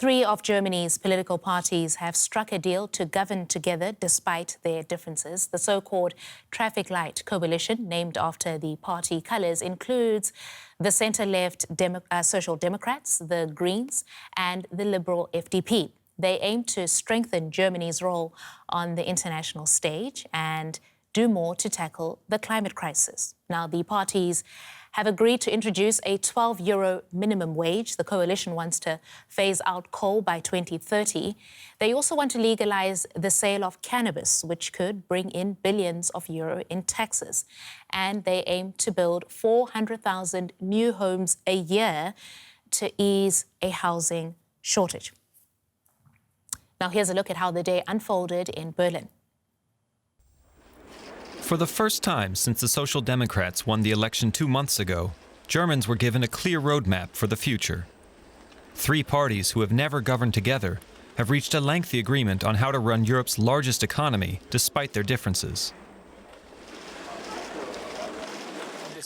Three of Germany's political parties have struck a deal to govern together despite their differences. The so-called traffic light coalition, named after the party colours, includes the centre-left Social Democrats, the Greens and the Liberal FDP. They aim to strengthen Germany's role on the international stage and do more to tackle the climate crisis. Now, the parties have agreed to introduce a €12 minimum wage. The coalition wants to phase out coal by 2030. They also want to legalise the sale of cannabis, which could bring in billions of euro in taxes. And they aim to build 400,000 new homes a year to ease a housing shortage. Now, here's a look at how the day unfolded in Berlin. For the first time since the Social Democrats won the election 2 months ago, Germans were given a clear roadmap for the future. Three parties who have never governed together have reached a lengthy agreement on how to run Europe's largest economy despite their differences.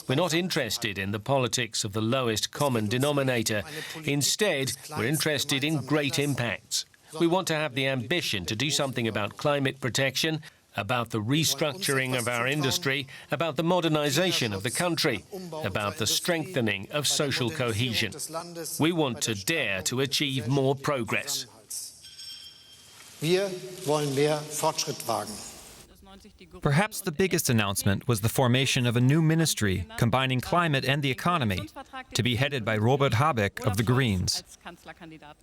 We're not interested in the politics of the lowest common denominator. Instead, we're interested in great impacts. We want to have the ambition to do something about climate protection, about the restructuring of our industry, about the modernization of the country, about the strengthening of social cohesion. We want to dare to achieve more progress. Perhaps the biggest announcement was the formation of a new ministry combining climate and the economy, to be headed by Robert Habeck of the Greens.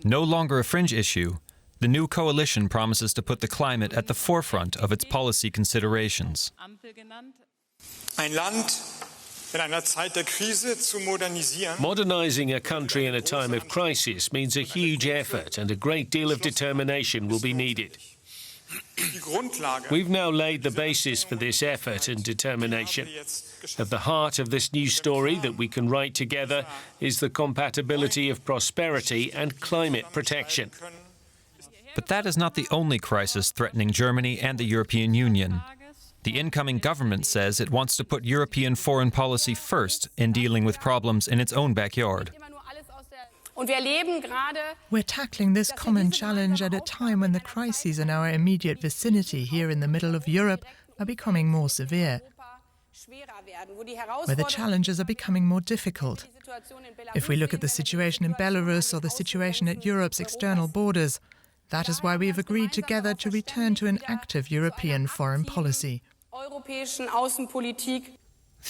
No longer a fringe issue, the new coalition promises to put the climate at the forefront of its policy considerations. Modernizing a country in a time of crisis means a huge effort, and a great deal of determination will be needed. We've now laid the basis for this effort and determination. At the heart of this new story that we can write together is the compatibility of prosperity and climate protection. But that is not the only crisis threatening Germany and the European Union. The incoming government says it wants to put European foreign policy first in dealing with problems in its own backyard. We're tackling this common challenge at a time when the crises in our immediate vicinity here in the middle of Europe are becoming more severe, where the challenges are becoming more difficult. If we look at the situation in Belarus or the situation at Europe's external borders, that is why we have agreed together to return to an active European foreign policy.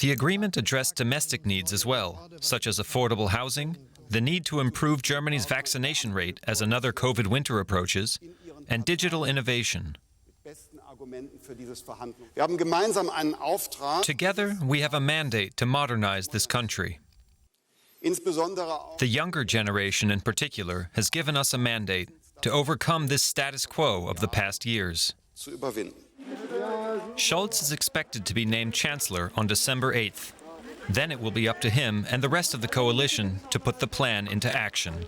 The agreement addressed domestic needs as well, such as affordable housing, the need to improve Germany's vaccination rate as another COVID winter approaches, and digital innovation. Together, we have a mandate to modernize this country. The younger generation in particular has given us a mandate to overcome this status quo of the past years. Scholz is expected to be named Chancellor on December 8th. Then it will be up to him and the rest of the coalition to put the plan into action.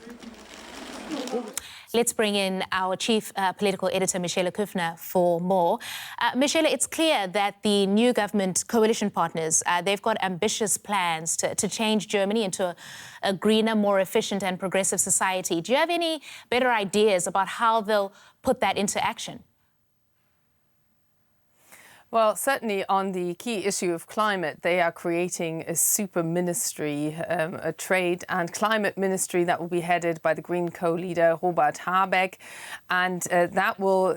Let's bring in our chief political editor, Michele Kufner, for more. Michele, it's clear that the new government coalition partners, they've got ambitious plans to change Germany into a greener, more efficient and progressive society. Do you have any better ideas about how they'll put that into action? Well, certainly on the key issue of climate, they are creating a super ministry, a trade and climate ministry that will be headed by the Green co-leader Robert Habeck. And that will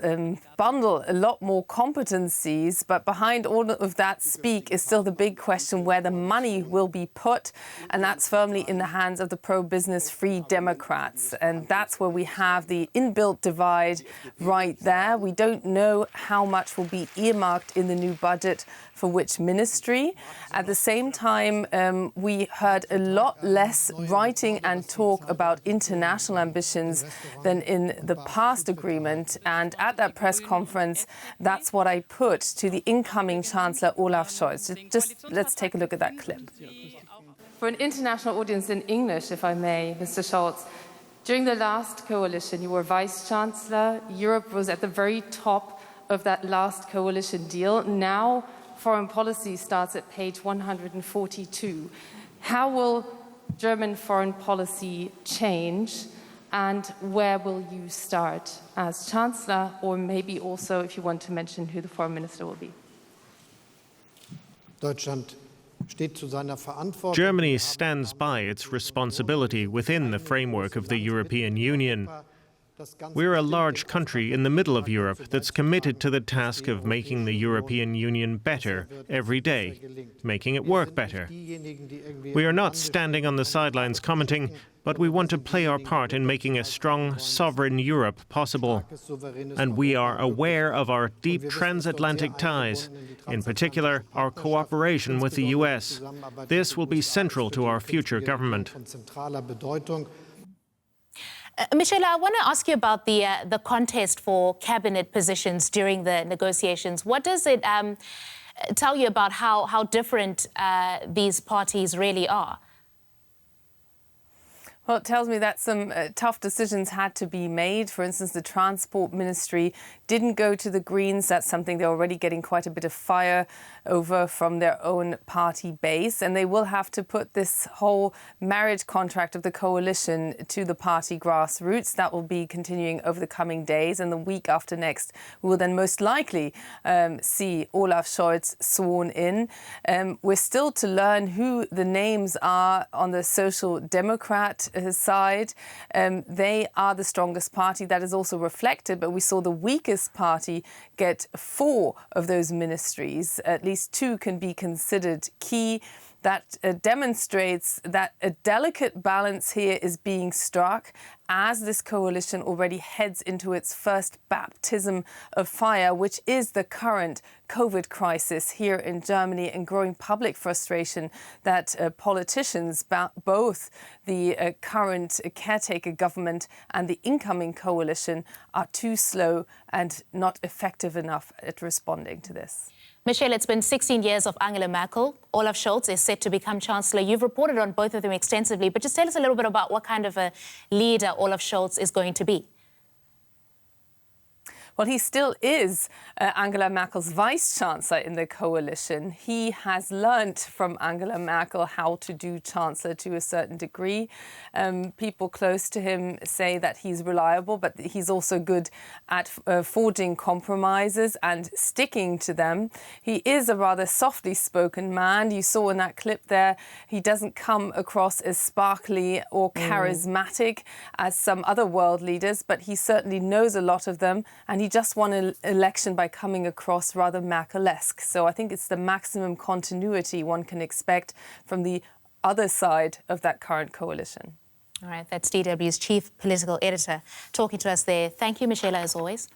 bundle a lot more competencies. But behind all of that speak is still the big question where the money will be put. And that's firmly in the hands of the pro-business Free Democrats. And that's where we have the inbuilt divide right there. We don't know how much will be earmarked in the new budget for which ministry. At the same time, we heard a lot less writing and talk about international ambitions than in the past agreement. And at that press conference, that's what I put to the incoming Chancellor Olaf Scholz. Just let's take a look at that clip. For an international audience in English, if I may, Mr. Scholz, during the last coalition, you were Vice-Chancellor. Europe was at the very top of that last coalition deal. Now, foreign policy starts at page 142. How will German foreign policy change And where will you start as Chancellor, or maybe also if you want to mention who the Foreign Minister will be? Germany stands by its responsibility within the framework of the European Union. We're a large country in the middle of Europe that's committed to the task of making the European Union better every day, making it work better. We are not standing on the sidelines commenting, but we want to play our part in making a strong, sovereign Europe possible. And we are aware of our deep transatlantic ties, in particular our cooperation with the US. This will be central to our future government. Michelle, I want to ask you about the contest for cabinet positions during the negotiations. What does it tell you about how different these parties really are? Well, it tells me that some tough decisions had to be made. For instance, the Transport Ministry didn't go to the Greens. That's something they're already getting quite a bit of fire over from their own party base. And they will have to put this whole marriage contract of the coalition to the party grassroots. That will be continuing over the coming days. And the week after next, we will then most likely see Olaf Scholz sworn in. We're still to learn who the names are on the Social Democrat side. They are the strongest party. That is also reflected, but we saw the weakest party get 4 of those ministries. At least 2 can be considered key. That demonstrates that a delicate balance here is being struck as this coalition already heads into its first baptism of fire, which is the current COVID crisis here in Germany, and growing public frustration that politicians, both the current caretaker government and the incoming coalition, are too slow and not effective enough at responding to this. Michelle, it's been 16 years of Angela Merkel. Olaf Scholz is set to become Chancellor. You've reported on both of them extensively, but just tell us a little bit about what kind of a leader Olaf Scholz is going to be. Well, he still is Angela Merkel's vice-chancellor in the coalition. He has learnt from Angela Merkel how to do chancellor to a certain degree. People close to him say that he's reliable, but he's also good at forging compromises and sticking to them. He is a rather softly spoken man. You saw in that clip there, he doesn't come across as sparkly or charismatic as some other world leaders, but he certainly knows a lot of them, and he just won an election by coming across rather Merkel-esque. So I think it's the maximum continuity one can expect from the other side of that current coalition. All right, that's DW's chief political editor talking to us there. Thank you, Michelle, as always.